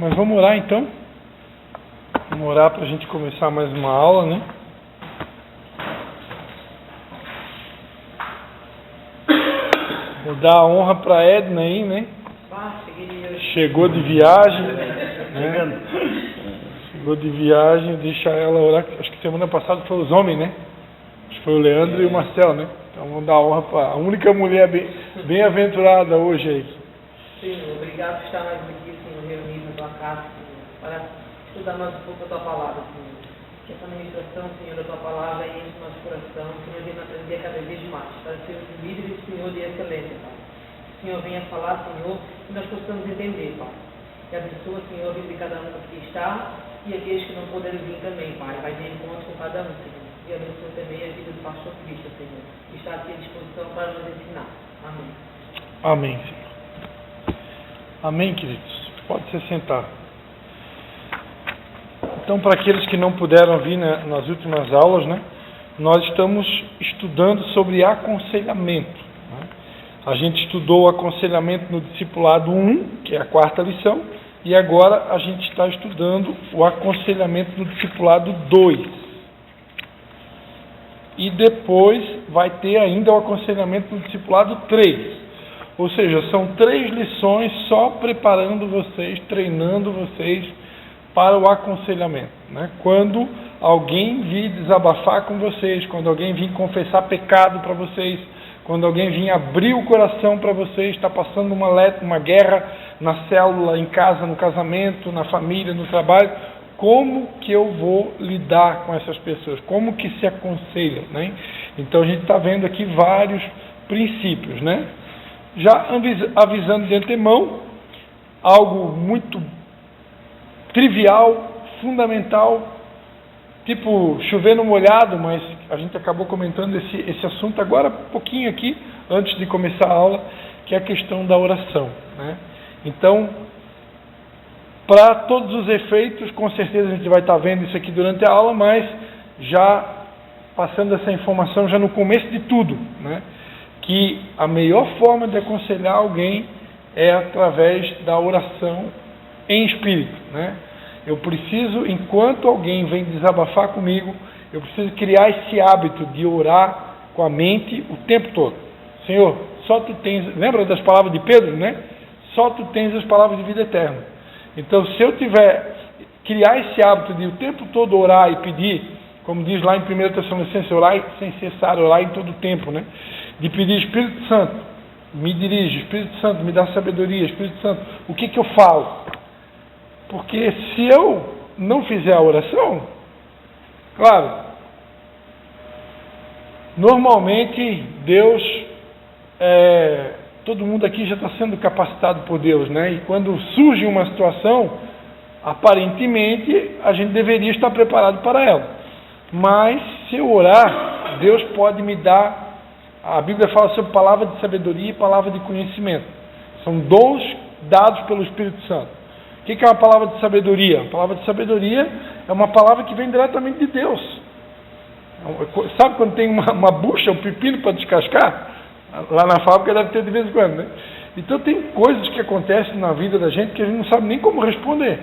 Mas vamos orar então. Vamos orar para a gente começar mais uma aula, né? Vou dar a honra para a Edna aí, né? Chegou de viagem, né? Chegou de viagem, deixa ela orar. Acho que semana passada foi os homens, né? Acho que foi o Leandro e o Marcel, né? Então vamos dar a honra para a única mulher bem-aventurada hoje aí. Senhor, obrigado por estar mais aqui, Senhor, reunido na tua casa, Senhor, para estudar mais um pouco a tua palavra, Senhor. Que essa ministração, Senhor, da tua palavra enche o nosso coração, que nós venhamos aprender cada vez mais, para ser líderes, Senhor, de excelência, Pai. Que o Senhor venha falar, Senhor, e nós possamos entender, Pai. Que abençoa, Senhor, a vida de cada um que está e aqueles que não puderem vir também, Pai. Vai de encontro com cada um, Senhor. E abençoa também a vida do pastor Cristo, Senhor, que está aqui à disposição para nos ensinar. Amém. Amém, Senhor. Amém, queridos. Pode se sentar. Então, para aqueles que não puderam vir nas últimas aulas, né, nós estamos estudando sobre aconselhamento. Né? A gente estudou o aconselhamento no discipulado 1, que é a quarta lição, e agora a gente está estudando o aconselhamento no discipulado 2. E depois vai ter ainda o aconselhamento no discipulado 3. Ou seja, são 3 lições só preparando vocês, treinando vocês para o aconselhamento. Né? Quando alguém vir desabafar com vocês, quando alguém vir confessar pecado para vocês, quando alguém vir abrir o coração para vocês, está passando uma guerra na célula, em casa, no casamento, na família, no trabalho, como que eu vou lidar com essas pessoas? Como que se aconselha? Né? Então a gente está vendo aqui vários princípios, né? Já avisando de antemão, algo muito trivial, fundamental, tipo chover no molhado, mas a gente acabou comentando esse assunto agora um pouquinho aqui, antes de começar a aula, que é a questão da oração. Né? Então, para todos os efeitos, com certeza a gente vai estar vendo isso aqui durante a aula, mas já passando essa informação já no começo de tudo, né? Que a melhor forma de aconselhar alguém é através da oração em espírito, né? Eu preciso, enquanto alguém vem desabafar comigo, eu preciso criar esse hábito de orar com a mente o tempo todo. Senhor, só tu tens, lembra das palavras de Pedro, né? Só tu tens as palavras de vida eterna. Então, se eu criar esse hábito de o tempo todo orar e pedir, como diz lá em 1 Tessalonicenses, orar sem cessar, orar em todo o tempo, né? De pedir, Espírito Santo, me dirige, Espírito Santo, me dá sabedoria, Espírito Santo, o que eu falo? Porque se eu não fizer a oração, claro, normalmente Deus, todo mundo aqui já está sendo capacitado por Deus, né? E quando surge uma situação, aparentemente a gente deveria estar preparado para ela. Mas se eu orar, Deus pode me dar. A Bíblia fala sobre palavra de sabedoria e palavra de conhecimento. São dons dados pelo Espírito Santo. O que é uma palavra de sabedoria? A palavra de sabedoria é uma palavra que vem diretamente de Deus. Sabe quando tem uma bucha, um pepino para descascar? Lá na fábrica deve ter de vez em quando, né? Então tem coisas que acontecem na vida da gente que a gente não sabe nem como responder.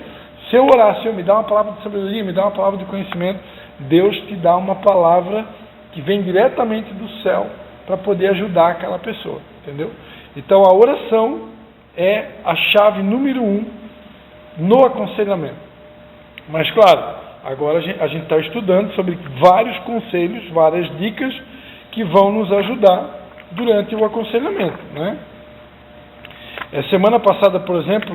Se eu orar, Senhor, me dá uma palavra de sabedoria, me dá uma palavra de conhecimento, Deus te dá uma palavra que vem diretamente do céu para poder ajudar aquela pessoa, entendeu? Então a oração é a chave número 1 no aconselhamento. Mas claro, agora a gente está estudando sobre vários conselhos, várias dicas que vão nos ajudar durante o aconselhamento, né? Semana passada, por exemplo,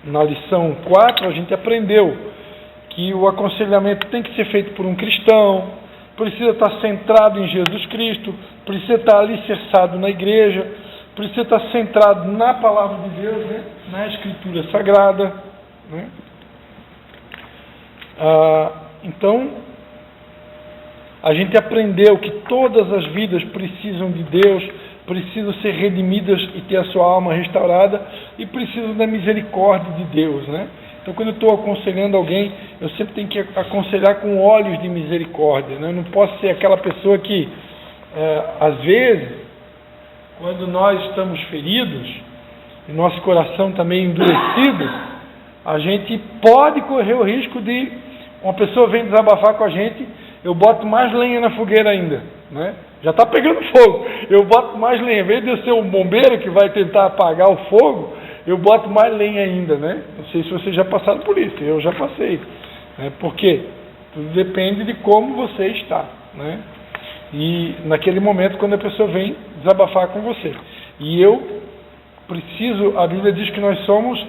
na lição 4, a gente aprendeu que o aconselhamento tem que ser feito por um cristão, precisa estar centrado em Jesus Cristo, precisa estar alicerçado na igreja, precisa estar centrado na palavra de Deus, né? Na Escritura Sagrada. Né? Então, a gente aprendeu que todas as vidas precisam de Deus, precisam ser redimidas e ter a sua alma restaurada e precisam da misericórdia de Deus, né? Então, quando eu estou aconselhando alguém, eu sempre tenho que aconselhar com olhos de misericórdia, né? Eu não posso ser aquela pessoa que, às vezes, quando nós estamos feridos, e nosso coração também endurecido, a gente pode correr o risco de uma pessoa vem desabafar com a gente, eu boto mais lenha na fogueira ainda, né? Já está pegando fogo, eu boto mais lenha, em vez de eu ser um bombeiro que vai tentar apagar o fogo, eu boto mais lenha ainda, né? Não sei se vocês já passaram por isso, eu já passei, né? Porque tudo depende de como você está, né? E naquele momento quando a pessoa vem desabafar com você, e eu preciso, a Bíblia diz que nós somos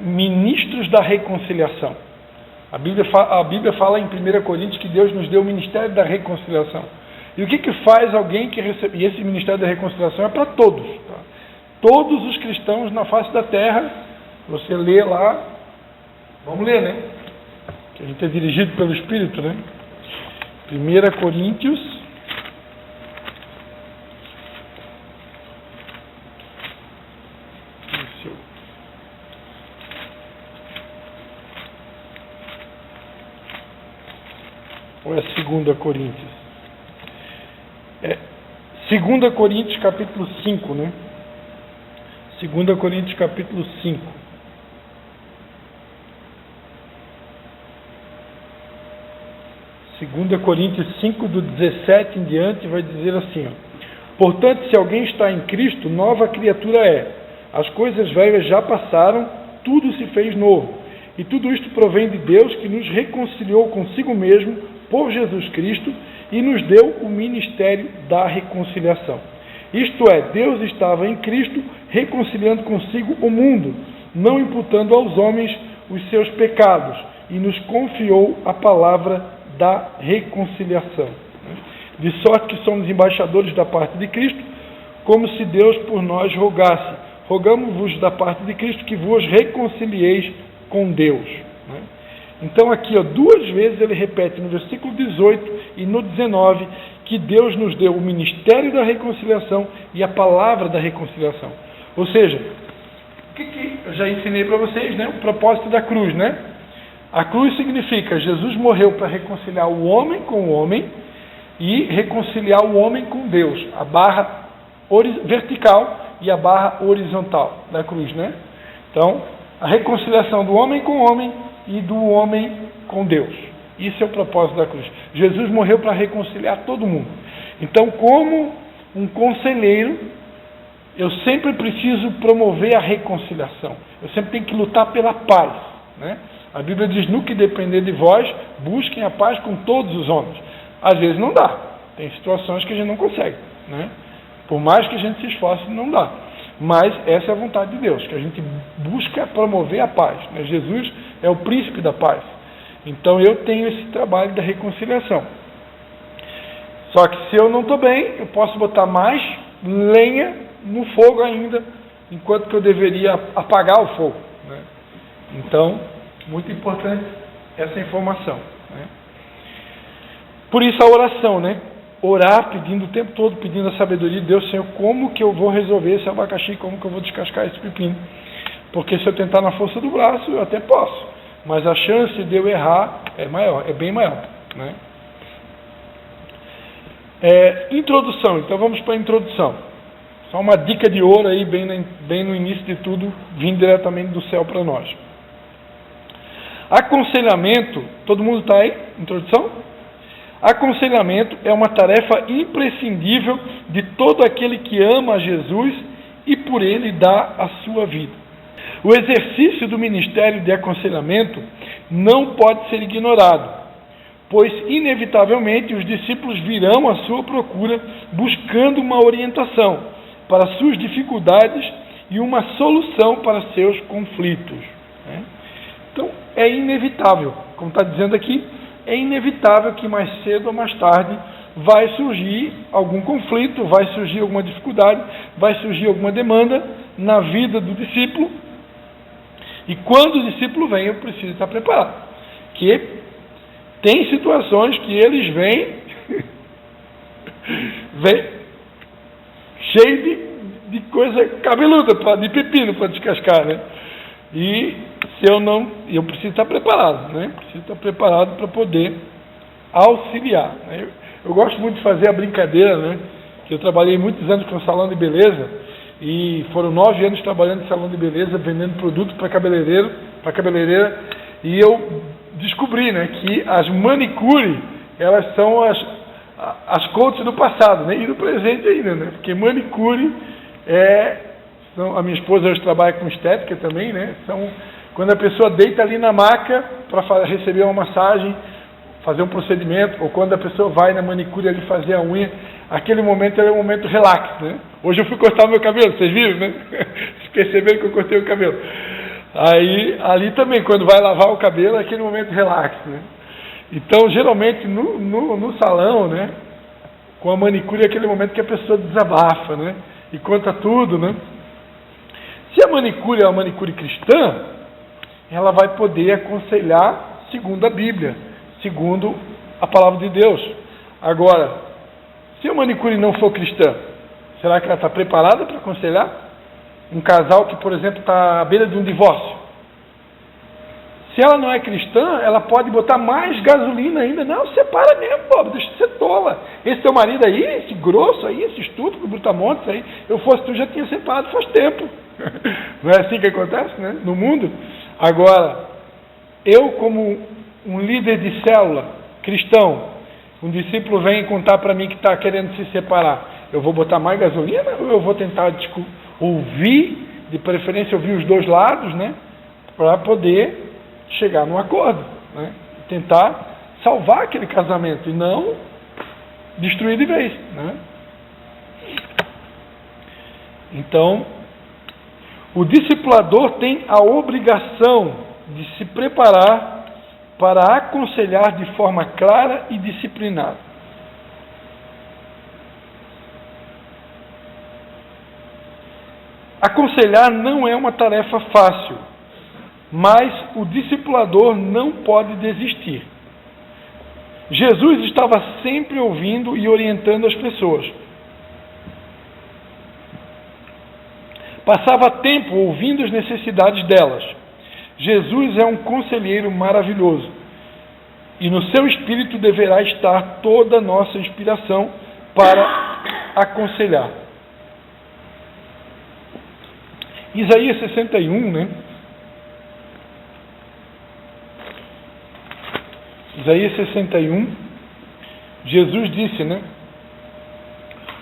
ministros da reconciliação. A Bíblia fala em 1 Coríntios que Deus nos deu o ministério da reconciliação. E o que faz alguém que recebe? E esse ministério da reconciliação é para todos. Tá? Todos os cristãos na face da terra, você lê lá, vamos ler, né? Que a gente é dirigido pelo Espírito, né? 1 Coríntios. Ou é 2 Coríntios? 2 Coríntios capítulo 5, né? 2 Coríntios capítulo 5. Segunda Coríntios 5, do 17 em diante, vai dizer assim, ó: portanto, se alguém está em Cristo, nova criatura é. As coisas velhas já passaram, tudo se fez novo. E tudo isto provém de Deus, que nos reconciliou consigo mesmo por Jesus Cristo e nos deu o ministério da reconciliação. Isto é, Deus estava em Cristo reconciliando consigo o mundo, não imputando aos homens os seus pecados, e nos confiou a palavra da reconciliação. De sorte que somos embaixadores da parte de Cristo, como se Deus por nós rogasse. Rogamos-vos da parte de Cristo que vos reconcilieis com Deus. Então aqui, ó, 2 vezes ele repete no versículo 18 e no 19 que Deus nos deu o ministério da reconciliação e a palavra da reconciliação. Ou seja, o que eu já ensinei para vocês, né? O propósito da cruz, né? A cruz significa Jesus morreu para reconciliar o homem com o homem e reconciliar o homem com Deus. A barra vertical e a barra horizontal da cruz, né? Então, a reconciliação do homem com o homem e do homem com Deus. Isso é o propósito da cruz. Jesus morreu para reconciliar todo mundo. Então, como um conselheiro, eu sempre preciso promover a reconciliação. Eu sempre tenho que lutar pela paz, né? A Bíblia diz, no que depender de vós, busquem a paz com todos os homens. Às vezes não dá. Tem situações que a gente não consegue, né? Por mais que a gente se esforce, não dá. Mas essa é a vontade de Deus, que a gente busca promover a paz, né? Jesus é o príncipe da paz. Então eu tenho esse trabalho da reconciliação. Só que se eu não estou bem, eu posso botar mais lenha no fogo ainda, enquanto que eu deveria apagar o fogo, né? Então, muito importante essa informação, né? Por isso a oração, né? Orar pedindo o tempo todo, pedindo a sabedoria de Deus, Senhor, como que eu vou resolver esse abacaxi, como que eu vou descascar esse pepino? Porque se eu tentar na força do braço, eu até posso, mas a chance de eu errar é maior, é bem maior, né? Introdução, então vamos para a introdução. Só uma dica de ouro aí, bem no início de tudo, vindo diretamente do céu para nós. Aconselhamento, todo mundo está aí? Introdução? Aconselhamento é uma tarefa imprescindível de todo aquele que ama a Jesus e por ele dá a sua vida. O exercício do ministério de aconselhamento não pode ser ignorado, pois inevitavelmente os discípulos virão à sua procura buscando uma orientação para suas dificuldades e uma solução para seus conflitos, né? Então é inevitável, como está dizendo aqui, é inevitável que mais cedo ou mais tarde vai surgir algum conflito, vai surgir alguma dificuldade, vai surgir alguma demanda na vida do discípulo. E quando o discípulo vem, eu preciso estar preparado. Que tem situações que eles vêm cheio de coisa cabeluda, de pepino para descascar, né? E se eu preciso estar preparado, né? Preciso estar preparado para poder auxiliar, né? Eu gosto muito de fazer a brincadeira, né? que eu trabalhei muitos anos com salão de beleza, e foram 9 anos trabalhando em salão de beleza, vendendo produtos para cabeleireira, e eu descobri, né, que as manicure, elas são as coaches do passado, né, e do presente ainda, né, porque manicure a minha esposa hoje trabalha com estética também, né, são quando a pessoa deita ali na maca para receber uma massagem, fazer um procedimento, ou quando a pessoa vai na manicure ali fazer a unha, aquele momento é um momento relax, né? Hoje eu fui cortar o meu cabelo, vocês viram, né? Vocês perceberam que eu cortei o cabelo. Aí, ali também, quando vai lavar o cabelo, é aquele momento relax, né? Então, geralmente, no salão, né? Com a manicure, é aquele momento que a pessoa desabafa, né? E conta tudo, né? Se a manicure é uma manicure cristã, ela vai poder aconselhar segundo a Bíblia, segundo a palavra de Deus. Agora, se a manicure não for cristã, será que ela está preparada para aconselhar? Um casal que, por exemplo, está à beira de um divórcio. Se ela não é cristã, ela pode botar mais gasolina ainda. Não, separa mesmo, pobre, deixa de ser tola. Esse teu marido aí, esse grosso aí, esse estúpido, brutamontes aí, eu fosse tu, já tinha separado faz tempo. Não é assim que acontece, né? No mundo. Agora, eu como um líder de célula cristão, um discípulo vem contar para mim que está querendo se separar, eu vou botar mais gasolina ou eu vou tentar ouvir, de preferência ouvir os dois lados, né, para poder chegar num acordo, né, tentar salvar aquele casamento e não destruir de vez, né? Então, o discipulador tem a obrigação de se preparar para aconselhar de forma clara e disciplinada. Aconselhar não é uma tarefa fácil, mas o discipulador não pode desistir. Jesus estava sempre ouvindo e orientando as pessoas. Passava tempo ouvindo as necessidades delas. Jesus é um conselheiro maravilhoso e no seu espírito deverá estar toda a nossa inspiração para aconselhar. Isaías 61, né? Isaías 61, Jesus disse, né?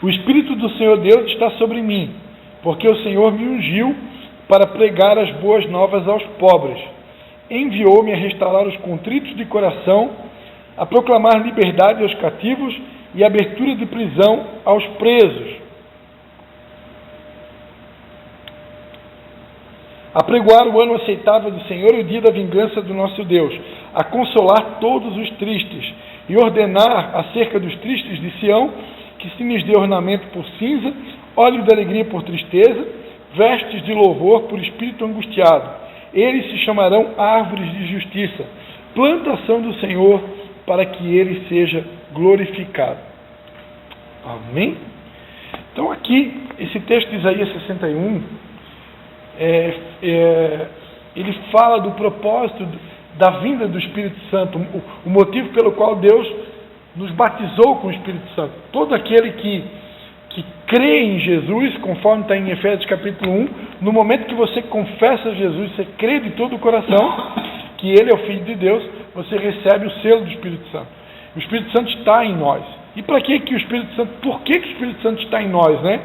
O Espírito do Senhor Deus está sobre mim, porque o Senhor me ungiu para pregar as boas novas aos pobres. Enviou-me a restaurar os contritos de coração, a proclamar liberdade aos cativos e abertura de prisão aos presos, a pregoar o ano aceitável do Senhor e o dia da vingança do nosso Deus, a consolar todos os tristes e ordenar acerca dos tristes de Sião que se lhes dê ornamento por cinza, óleo de alegria por tristeza, vestes de louvor por espírito angustiado. Eles se chamarão árvores de justiça, plantação do Senhor, para que ele seja glorificado. Amém? Então aqui, esse texto de Isaías 61, ele fala do propósito da vinda do Espírito Santo, o motivo pelo qual Deus nos batizou com o Espírito Santo. Todo aquele que crê em Jesus, conforme está em Efésios capítulo 1, no momento que você confessa Jesus, você crê de todo o coração que Ele é o Filho de Deus, você recebe o selo do Espírito Santo. O Espírito Santo está em nós. E para que o Espírito Santo, por que o Espírito Santo está em nós, né?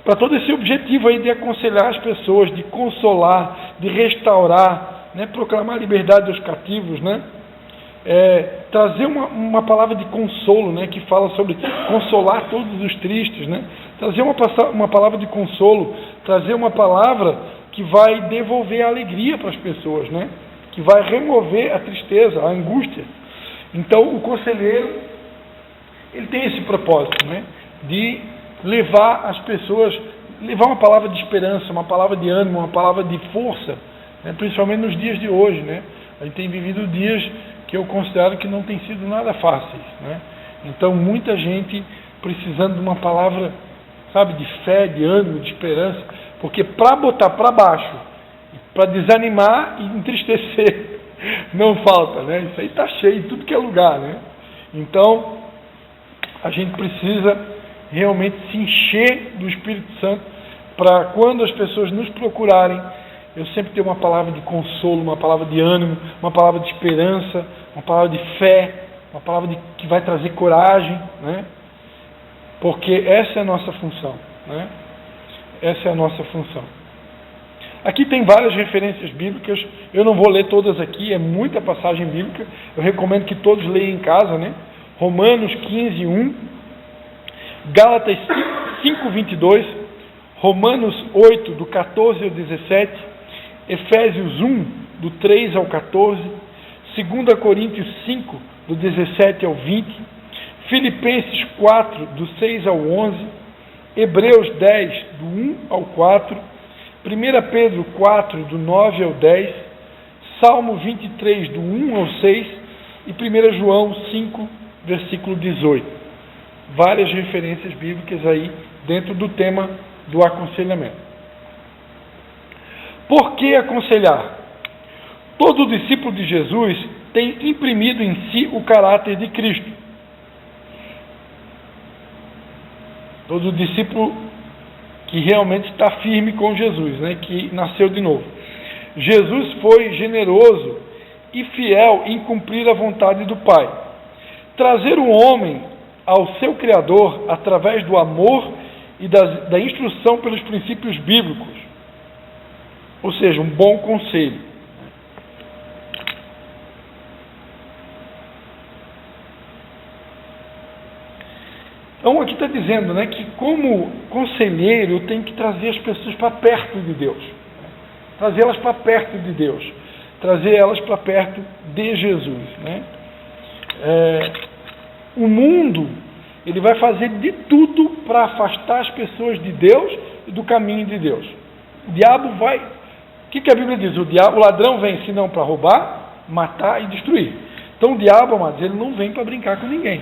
Para todo esse objetivo aí de aconselhar as pessoas, de consolar, de restaurar, né? Proclamar liberdade aos cativos, né? Trazer uma palavra de consolo, né, que fala sobre consolar todos os tristes, né? Trazer uma palavra de consolo, trazer uma palavra que vai devolver a alegria para as pessoas, né? Que vai remover a tristeza, a angústia. Então, o conselheiro, ele tem esse propósito, né, de levar as pessoas, levar uma palavra de esperança, uma palavra de ânimo, uma palavra de força, né, principalmente nos dias de hoje, né? A gente tem vivido dias que eu considero que não tem sido nada fáceis, né? Então, muita gente precisando de uma palavra, sabe, de fé, de ânimo, de esperança, porque para botar para baixo, para desanimar e entristecer, não falta, né? Isso aí está cheio em tudo que é lugar, né? Então, a gente precisa realmente se encher do Espírito Santo, para quando as pessoas nos procurarem, eu sempre tenho uma palavra de consolo, uma palavra de ânimo, uma palavra de esperança, uma palavra de fé, uma palavra que vai trazer coragem, né? Porque essa é a nossa função, né? Essa é a nossa função. Aqui tem várias referências bíblicas, eu não vou ler todas aqui, é muita passagem bíblica, eu recomendo que todos leiam em casa, né? Romanos 15, 1, Gálatas 5, 22, Romanos 8, do 14 ao 17, Efésios 1, do 3 ao 14, 2 Coríntios 5, do 17 ao 20, Filipenses 4, do 6 ao 11, Hebreus 10, do 1 ao 4, 1 Pedro 4, do 9 ao 10, Salmo 23, do 1 ao 6 e 1 João 5, versículo 18. Várias referências bíblicas aí dentro do tema do aconselhamento. Por que aconselhar? Todo discípulo de Jesus tem imprimido em si o caráter de Cristo. Todo discípulo que realmente está firme com Jesus, né, que nasceu de novo. Jesus foi generoso e fiel em cumprir a vontade do Pai. Trazer o homem ao seu Criador através do amor e da instrução pelos princípios bíblicos. Ou seja, um bom conselho. Então aqui está dizendo, né, que como conselheiro eu tenho que trazer as pessoas para perto de Deus. Trazê-las para perto de Deus. Trazer elas para perto de Jesus. Né? O mundo, ele vai fazer de tudo para afastar as pessoas de Deus e do caminho de Deus. O diabo vai... O que a Bíblia diz? O ladrão vem, senão para roubar, matar e destruir. Então o diabo, amados, ele não vem para brincar com ninguém.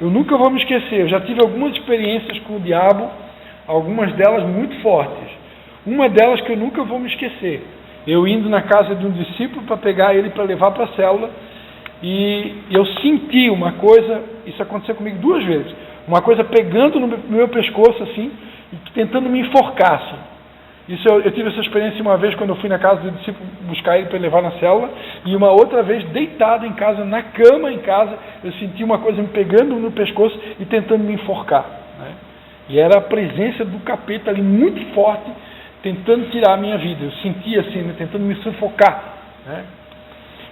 Eu nunca vou me esquecer, eu já tive algumas experiências com o diabo, algumas delas muito fortes. Uma delas que eu nunca vou me esquecer. Eu indo na casa de um discípulo para pegar ele para levar para a célula, e eu senti uma coisa, isso aconteceu comigo 2 vezes, uma coisa pegando no meu pescoço assim, e tentando me enforcar assim. Isso eu tive essa experiência uma vez quando eu fui na casa do discípulo buscar ele para levar na célula, e uma outra vez deitado em casa, na cama em casa, eu senti uma coisa me pegando no pescoço e tentando me enforcar, né? E era a presença do capeta ali muito forte, tentando tirar a minha vida. Eu sentia assim, né, tentando me sufocar, né?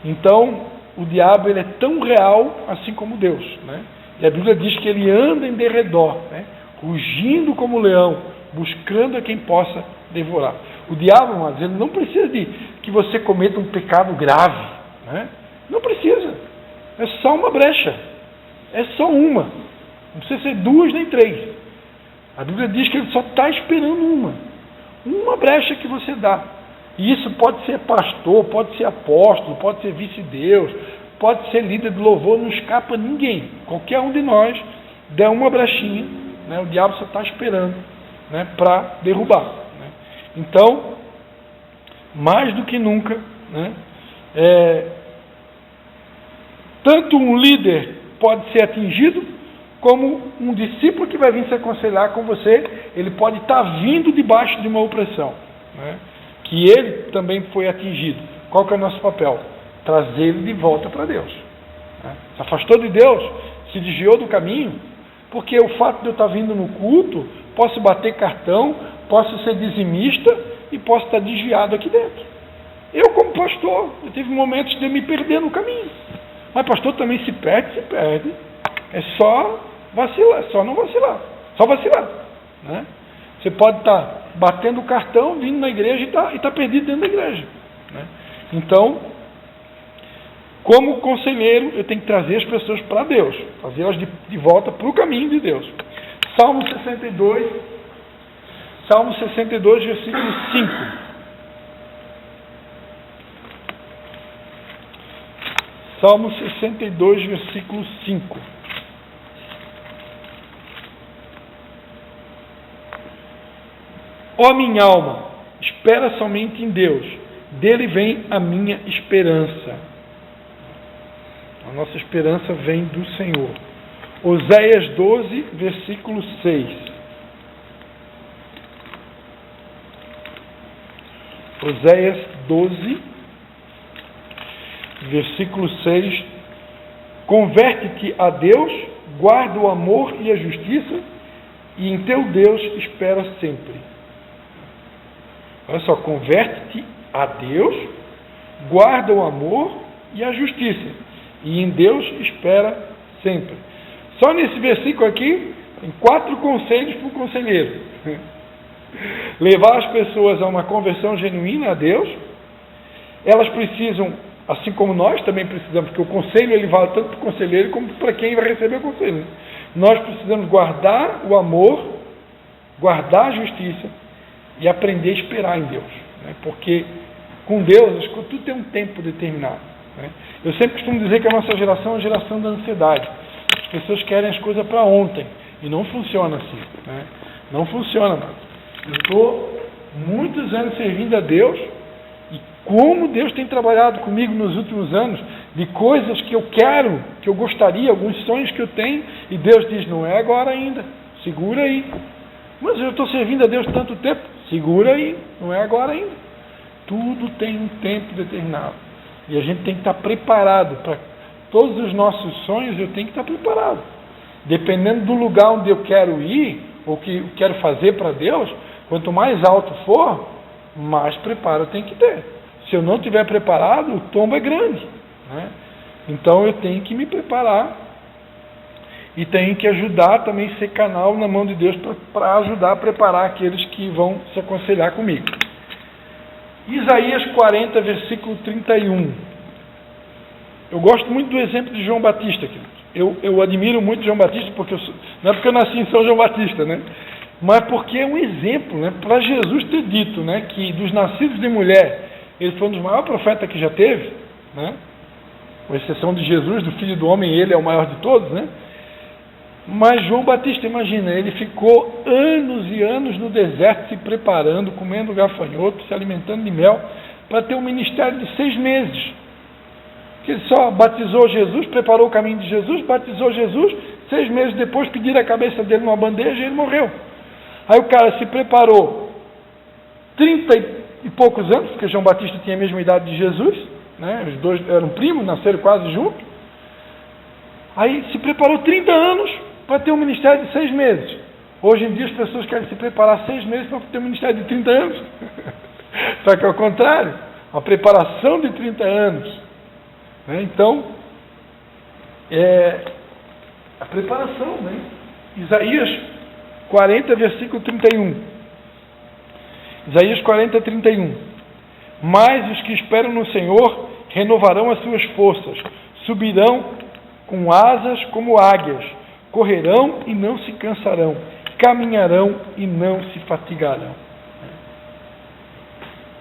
Então o diabo, ele é tão real assim como Deus, né? E a Bíblia diz que ele anda em derredor, né, rugindo como leão, buscando a quem possa devorar. O diabo, mas ele não precisa de que você cometa um pecado grave, né? Não precisa. É só uma brecha. É só uma. Não precisa ser 2 nem 3. A Bíblia diz que ele só está esperando uma brecha que você dá. E isso pode ser pastor, pode ser apóstolo, pode ser vice-deus, pode ser líder do louvor, não escapa ninguém. Qualquer um de nós der uma brechinha, né, o diabo só está esperando, né, para derrubar. Né? Então, mais do que nunca, né, tanto um líder pode ser atingido, como um discípulo que vai vir se aconselhar com você, ele pode estar vindo debaixo de uma opressão, né, que ele também foi atingido. Qual que é o nosso papel? Trazer ele de volta para Deus. Né? Se afastou de Deus, se desviou do caminho, porque o fato de eu estar vindo no culto, posso bater cartão, posso ser dizimista e posso estar desviado aqui dentro. Eu, como pastor, eu tive momentos de me perder no caminho. Mas pastor também se perde. É só vacilar, só não vacilar. Só vacilar. Né? Você pode estar batendo o cartão, vindo na igreja e está perdido dentro da igreja. Né? Então, como conselheiro, eu tenho que trazer as pessoas para Deus, trazê-las de volta para o caminho de Deus. Salmo 62, versículo 5. Salmo 62, versículo 5. Ó minha alma, espera somente em Deus, dele vem a minha esperança. A nossa esperança vem do Senhor. Oséias 12, versículo 6. Oséias 12, versículo 6. Converte-te a Deus, guarda o amor e a justiça, e em teu Deus espera sempre. Olha só, converte-te a Deus, guarda o amor e a justiça, e em Deus espera sempre. Só nesse versículo aqui, tem 4 conselhos para o conselheiro. Levar as pessoas a uma conversão genuína a Deus. Elas precisam, assim como nós também precisamos, porque o conselho ele vale tanto para o conselheiro como para quem vai receber o conselho. Nós precisamos guardar o amor, guardar a justiça e aprender a esperar em Deus. Né? Porque com Deus, tudo tem um tempo determinado. Né? Eu sempre costumo dizer que a nossa geração é a geração da ansiedade. As pessoas querem as coisas para ontem e não funciona assim. Né? Não funciona mais. Eu estou muitos anos servindo a Deus e como Deus tem trabalhado comigo nos últimos anos de coisas que eu quero, que eu gostaria, alguns sonhos que eu tenho, e Deus diz, não é agora ainda, segura aí. Mas eu estou servindo a Deus tanto tempo, segura aí, não é agora ainda. Tudo tem um tempo determinado e a gente tem que estar preparado para todos os nossos sonhos. Eu tenho que estar preparado, dependendo do lugar onde eu quero ir ou que eu quero fazer para Deus. Quanto mais alto for, mais preparo eu tenho que ter. Se eu não estiver preparado, o tombo é grande. Né? Então eu tenho que me preparar e tenho que ajudar também, ser canal na mão de Deus para ajudar a preparar aqueles que vão se aconselhar comigo. Isaías 40, versículo 31. Eu gosto muito do exemplo de João Batista. Eu admiro muito João Batista, porque não é porque eu nasci em São João Batista, né? Mas porque é um exemplo, né, para Jesus ter dito, né, que dos nascidos de mulher, ele foi um dos maiores profetas que já teve, né, com exceção de Jesus, do Filho do Homem, ele é o maior de todos, né? Mas João Batista, imagina, ele ficou anos e anos no deserto se preparando, comendo gafanhoto, se alimentando de mel, para ter um ministério de 6 meses. Que ele só batizou Jesus, preparou o caminho de Jesus, batizou Jesus, 6 meses depois pediram a cabeça dele numa bandeja e ele morreu. Aí o cara se preparou 30 e poucos anos, porque João Batista tinha a mesma idade de Jesus, né? Os dois eram primos, nasceram quase juntos. Aí se preparou 30 anos para ter um ministério de 6 meses. Hoje em dia as pessoas querem se preparar 6 meses para ter um ministério de 30 anos. Só que é o contrário, uma preparação de 30 anos. Né? Então, a preparação, né? Isaías 40, versículo 31. Isaías 40, 31. Mas os que esperam no Senhor renovarão as suas forças, subirão com asas como águias, correrão e não se cansarão, caminharão e não se fatigarão.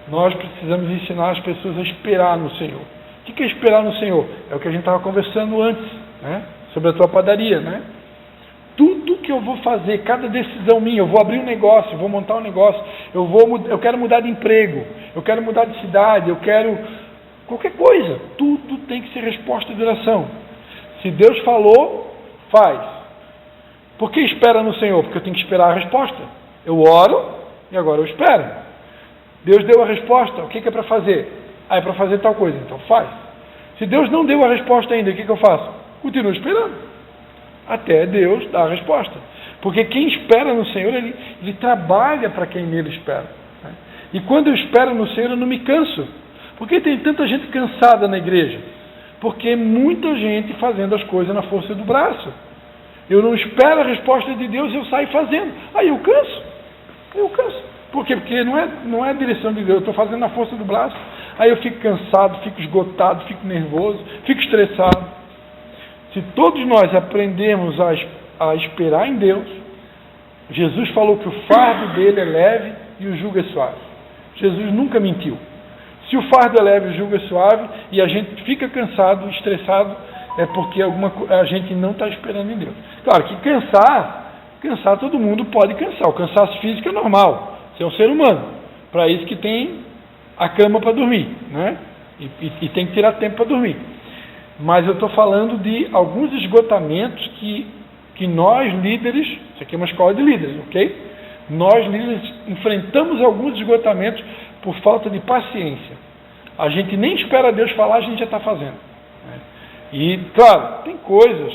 Nós precisamos ensinar as pessoas a esperar no Senhor. O que é esperar no Senhor? É o que a gente estava conversando antes, né? Sobre a tua padaria, né? Tudo que eu vou fazer, cada decisão minha, eu vou abrir um negócio, eu vou montar um negócio, eu quero mudar de emprego, eu quero mudar de cidade, eu quero qualquer coisa, tudo tem que ser resposta de oração. Se Deus falou, faz. Por que espera no Senhor? Porque eu tenho que esperar a resposta. Eu oro e agora eu espero. Deus deu a resposta, o que é para fazer? É para fazer tal coisa, então faz. Se Deus não deu a resposta ainda, o que eu faço? Continuo esperando até Deus dar a resposta. Porque quem espera no Senhor, ele trabalha para quem nele espera. Né? E quando eu espero no Senhor, eu não me canso. Por que tem tanta gente cansada na igreja? Porque muita gente fazendo as coisas na força do braço. Eu não espero a resposta de Deus, eu saio fazendo. Aí eu canso. Por quê? Porque não é a direção de Deus, eu estou fazendo na força do braço. Aí eu fico cansado, fico esgotado, fico nervoso, fico estressado. Se todos nós aprendermos a esperar em Deus, Jesus falou que o fardo dele é leve e o jugo é suave. Jesus nunca mentiu. Se o fardo é leve e o jugo é suave e a gente fica cansado, estressado, é porque a gente não está esperando em Deus. Claro que cansar todo mundo pode cansar. O cansaço físico é normal. Você é um ser humano. Para isso que tem a cama para dormir, né? E tem que tirar tempo para dormir. Mas eu estou falando de alguns esgotamentos que que nós líderes, isso aqui é uma escola de líderes, ok? Nós líderes enfrentamos alguns esgotamentos por falta de paciência. A gente nem espera Deus falar, a gente já está fazendo. E, claro, tem coisas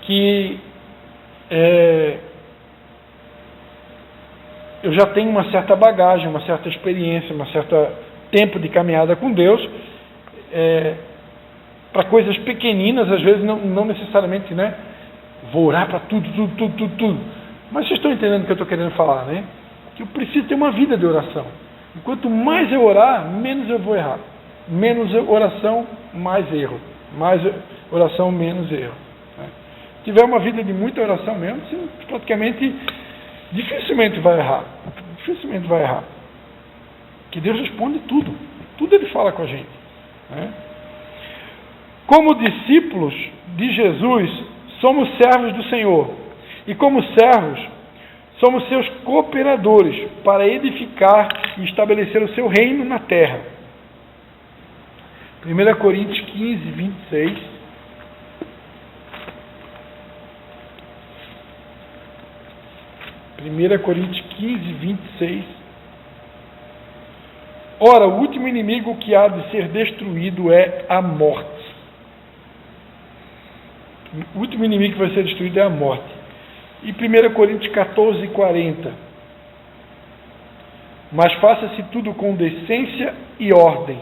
que eu já tenho uma certa bagagem, uma certa experiência, um certo tempo de caminhada com Deus, para coisas pequeninas, às vezes não necessariamente, né? Vou orar para tudo. Mas vocês estão entendendo o que eu estou querendo falar, né? Que eu preciso ter uma vida de oração. E quanto mais eu orar, menos eu vou errar. Menos oração, mais erro. Mais oração, menos erro. Se tiver uma vida de muita oração mesmo, você praticamente, dificilmente vai errar. Dificilmente vai errar. Que Deus responde tudo. Tudo Ele fala com a gente. Como discípulos de Jesus, somos servos do Senhor. E como servos, somos seus cooperadores para edificar e estabelecer o seu reino na terra. 1 Coríntios 15, 26. Coríntios 15, 26. Ora, o último inimigo que há de ser destruído é a morte. O último inimigo que vai ser destruído é a morte. E 1 Coríntios 14, 40. Mas faça-se tudo com decência e ordem.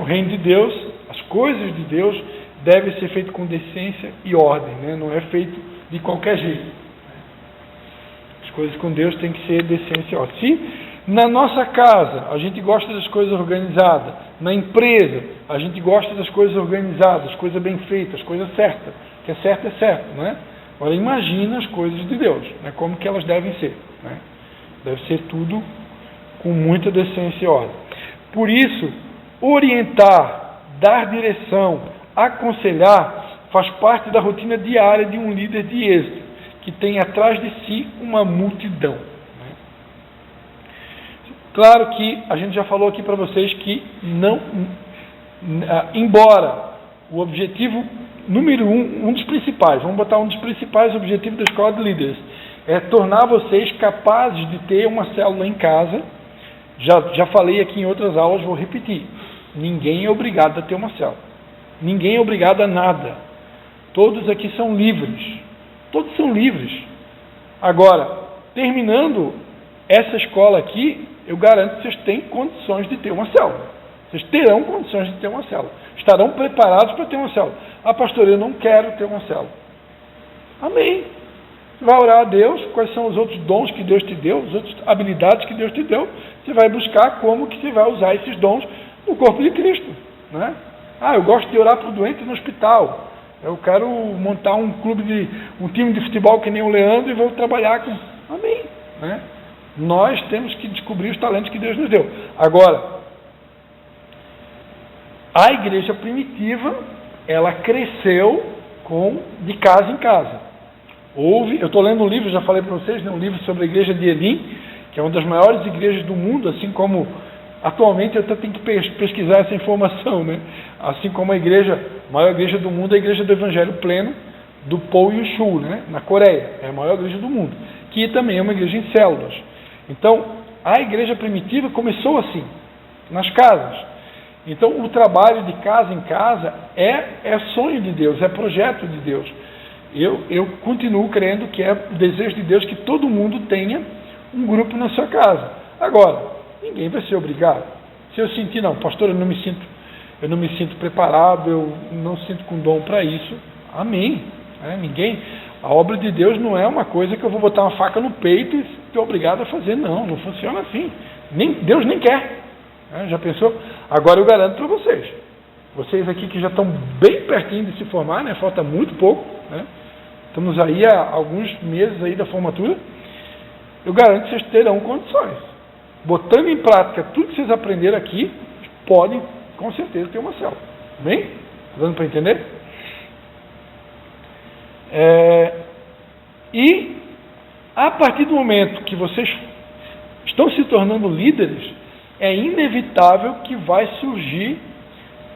O reino de Deus, as coisas de Deus, devem ser feitas com decência e ordem, né? Não é feito de qualquer jeito. As coisas com Deus têm que ser decência e ordem. Se na nossa casa a gente gosta das coisas organizadas, na empresa a gente gosta das coisas organizadas, coisas bem feitas, coisas certas, que é certo, né? Agora imagina as coisas de Deus, né? Como que elas devem ser, né? Deve ser tudo com muita decência e ordem. Por isso, orientar, dar direção, aconselhar, faz parte da rotina diária de um líder de êxito, que tem atrás de si uma multidão. Claro que a gente já falou aqui para vocês que embora o objetivo número um dos principais, vamos botar um dos principais objetivos da escola de líderes, é tornar vocês capazes de ter uma célula em casa. Já falei aqui em outras aulas, vou repetir. Ninguém é obrigado a ter uma célula. Ninguém é obrigado a nada. Todos aqui são livres. Todos são livres. Agora, terminando essa escola aqui, eu garanto que vocês têm condições de ter uma célula. Vocês terão condições de ter uma célula. Estarão preparados para ter uma célula. Ah, pastor, eu não quero ter uma célula. Amém. Você vai orar a Deus, quais são os outros dons que Deus te deu, as outras habilidades que Deus te deu. Você vai buscar como que você vai usar esses dons no corpo de Cristo, né? Ah, eu gosto de orar para o doente no hospital. Eu quero montar um time de futebol que nem o Leandro e vou trabalhar com... Amém, né? Nós temos que descobrir os talentos que Deus nos deu. Agora, a igreja primitiva, ela cresceu de casa em casa. Eu estou lendo um livro, já falei para vocês, né, um livro sobre a igreja de Elim, que é uma das maiores igrejas do mundo, assim como atualmente eu até tenho que pesquisar essa informação, né? Assim como a maior igreja do mundo é a igreja do Evangelho Pleno do Po Yushu, né? Na Coreia, é a maior igreja do mundo, que também é uma igreja em células. Então, a igreja primitiva começou assim, nas casas. Então, o trabalho de casa em casa é sonho de Deus, é projeto de Deus. Eu continuo crendo que é o desejo de Deus que todo mundo tenha um grupo na sua casa. Agora, ninguém vai ser obrigado. Se eu sentir, não, pastor, eu não me sinto preparado, eu não sinto com dom para isso. Amém. A obra de Deus não é uma coisa que eu vou botar uma faca no peito e ser obrigado a fazer. Não funciona assim. Deus nem quer. Já pensou? Agora eu garanto para vocês aqui que já estão bem pertinho de se formar, né? Falta muito pouco, né? Estamos aí há alguns meses aí da formatura. Eu garanto que vocês terão condições. Botando em prática tudo que vocês aprenderam aqui, podem, com certeza, ter uma célula. Bem? Está dando para entender? E, a partir do momento que vocês estão se tornando líderes, é inevitável que vai surgir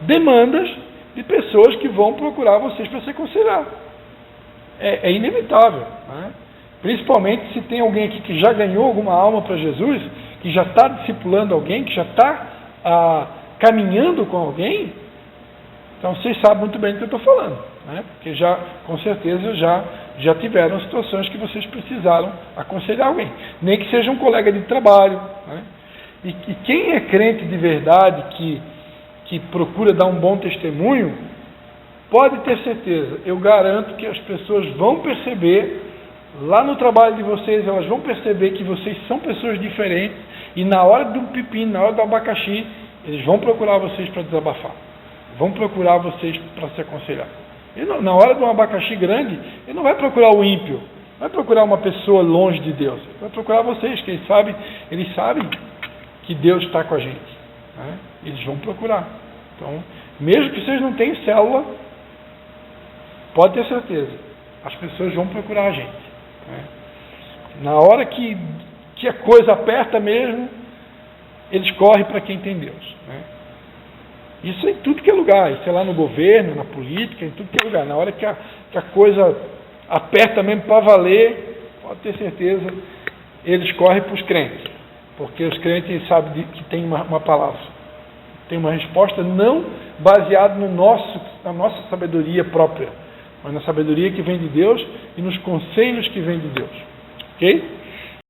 demandas de pessoas que vão procurar vocês para se aconselhar. É inevitável, né? Principalmente se tem alguém aqui que já ganhou alguma alma para Jesus, que já está discipulando alguém, que já está caminhando com alguém. Então vocês sabem muito bem do que eu estou falando, né? Porque já, com certeza, já tiveram situações que vocês precisaram aconselhar alguém, nem que seja um colega de trabalho, né? E quem é crente de verdade, que procura dar um bom testemunho, pode ter certeza, eu garanto que as pessoas vão perceber, lá no trabalho de vocês, elas vão perceber que vocês são pessoas diferentes, e na hora do pepino, na hora do abacaxi, eles vão procurar vocês para desabafar, vão procurar vocês para se aconselhar. E na hora de um abacaxi grande, ele não vai procurar o ímpio, não vai procurar uma pessoa longe de Deus, ele vai procurar vocês, que eles sabem que Deus está com a gente, né? Eles vão procurar. Então, mesmo que vocês não tenham célula, pode ter certeza, as pessoas vão procurar a gente, né? Na hora que a coisa aperta mesmo, eles correm para quem tem Deus, né? Isso em tudo que é lugar, isso é lá no governo, na política, em tudo que é lugar. Na hora que a coisa aperta mesmo para valer, pode ter certeza, eles correm para os crentes, porque os crentes sabem que tem uma palavra, tem uma resposta não baseada na nossa sabedoria própria, mas na sabedoria que vem de Deus e nos conselhos que vem de Deus. Ok?